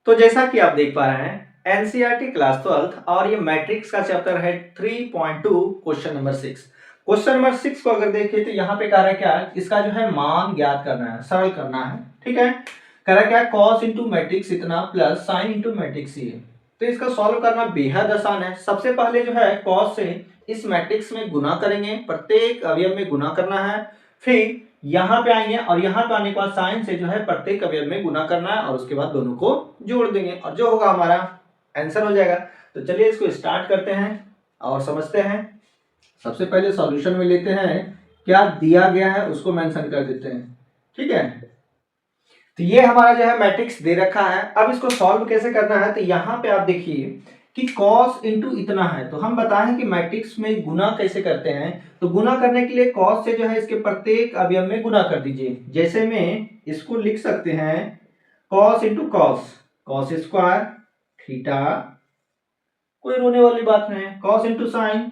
तो जैसा कि आप देख पा रहे हैं एनसीईआरटी क्लास 12 और ये मैट्रिक्स का चैप्टर है 3.2 क्वेश्चन नंबर 6। क्वेश्चन नंबर 6 को अगर देखें तो यहाँ पे कह रहा है क्या, इसका जो है मान ज्ञात करना है, सरल करना है। ठीक है, कह रहा है क्या, कॉस इंटू मैट्रिक्स इतना प्लस साइन इंटू मैट्रिक्स ये। तो इसका सॉल्व करना बेहद आसान है। सबसे पहले जो है कॉस से इस मैट्रिक्स में गुना करेंगे, प्रत्येक अवयव में गुना करना है। फिर यहाँ पे आएंगे और यहाँ पे आने के बाद साइन से जो है प्रत्येक अवयव में गुना करना है और उसके बाद दोनों को जोड़ देंगे और जो होगा हमारा आंसर हो जाएगा। तो चलिए इसको स्टार्ट करते हैं और समझते हैं। सबसे पहले सॉल्यूशन में लेते हैं, क्या दिया गया है उसको मेंशन कर देते हैं। ठीक है, तो ये हमारा जो है मैट्रिक्स दे रखा है। अब इसको सॉल्व कैसे करना है, तो यहाँ पे आप देखिए कि cos इंटू इतना है, तो हम बताएं कि मैट्रिक्स में गुना कैसे करते हैं। तो गुना करने के लिए cos से जो है इसके प्रत्येक अवयव में गुना कर दीजिए। जैसे में इसको लिख सकते हैं cos into cos square theta, कोई रोने वाली बात नहीं है। cos इंटू साइन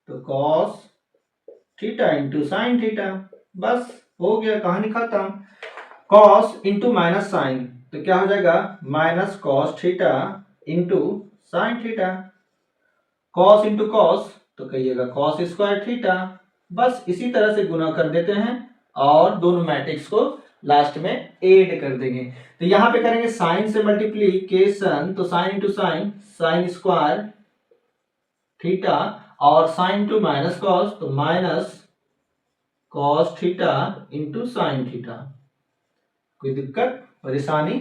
तो cos theta into sine theta, बस हो गया, कहानी खत्म। cos इंटू माइनस साइन तो क्या हो जाएगा, minus cos theta into sine theta. cos into cos तो कहिएगा cos स्क्वायर थीटा। बस इसी तरह से गुना कर देते हैं और दोनों मैट्रिक्स को लास्ट में ऐड कर देंगे। तो यहाँ पे करेंगे साइन से मल्टीप्लीकेशन, तो sine into sine, sign square theta, और साइन इंटू माइनस कॉस तो minus cos theta into sine theta. कोई दिक्कत परेशानी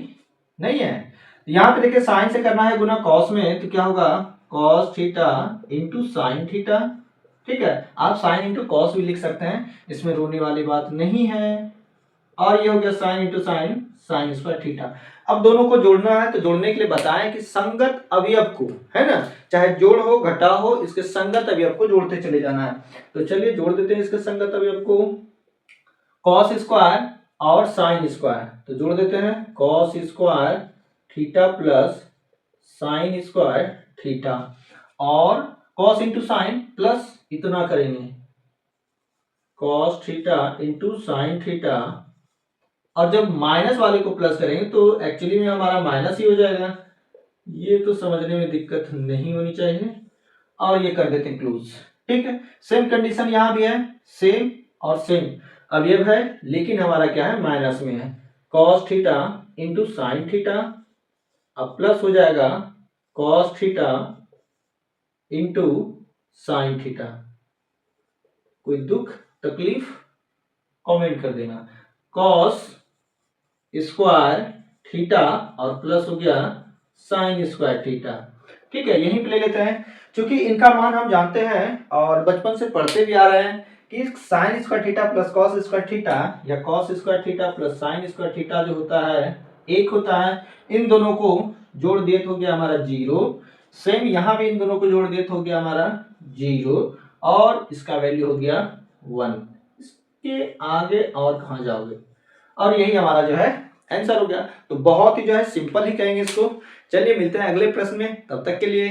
नहीं है। यहाँ पे देखिए साइन से करना है गुना कॉस में, तो क्या होगा cos theta into sine theta. ठीक है, आप साइन इंटू कॉस भी लिख सकते हैं, इसमें रोने वाली बात नहीं है। और ये हो गया sine into sine, sign square theta. अब दोनों को जोड़ना है, तो जोड़ने के लिए बताएं कि संगत अवयव को, है ना, चाहे जोड़ हो घटा हो, इसके संगत अवयव को जोड़ते चले जाना है। तो चलिए जोड़ देते हैं इसके संगत अवयव को। कॉस स्क्वायर और साइन स्क्वायर तो जोड़ देते हैं, cos square theta plus sine square theta, और कॉस इंटू साइन प्लस इतना करेंगे cos theta into sine theta, और जब माइनस वाले को प्लस करेंगे तो एक्चुअली में हमारा माइनस ही हो जाएगा। ये तो समझने में दिक्कत नहीं होनी चाहिए, और ये कर देते हैं क्लोज। ठीक है, सेम कंडीशन यहाँ भी है, सेम और सेम अवयव है, लेकिन हमारा क्या है, माइनस में है। Cos theta into sine theta, अब प्लस हो जाएगा cos theta into sine theta. कोई दुख तकलीफ कमेंट कर देना। कॉस स्क्वायर थीटा और प्लस हो गया साइन स्क्वायर थीटा। ठीक है, यहीं पे ले लेते हैं, क्योंकि इनका मान हम जानते हैं और बचपन से पढ़ते भी आ रहे हैं कि sine square theta plus cos square theta या cos square theta plus sine square theta जो होता है एक होता है। इन दोनों को जोड़ दिए तो हो गया हमारा 0। सेम यहाँ भी इन दोनों को जोड़ दिए तो हो गया हमारा 0, और इसका वैल्यू हो गया 1। इसके आगे और कहाँ जाओगे, और यही हमारा जो है आंसर हो गया। तो बहुत ही जो है सिंपल ही कहेंगे इसको। चलिए मिलते हैं अगले प्रश्न में, तब तक के लिए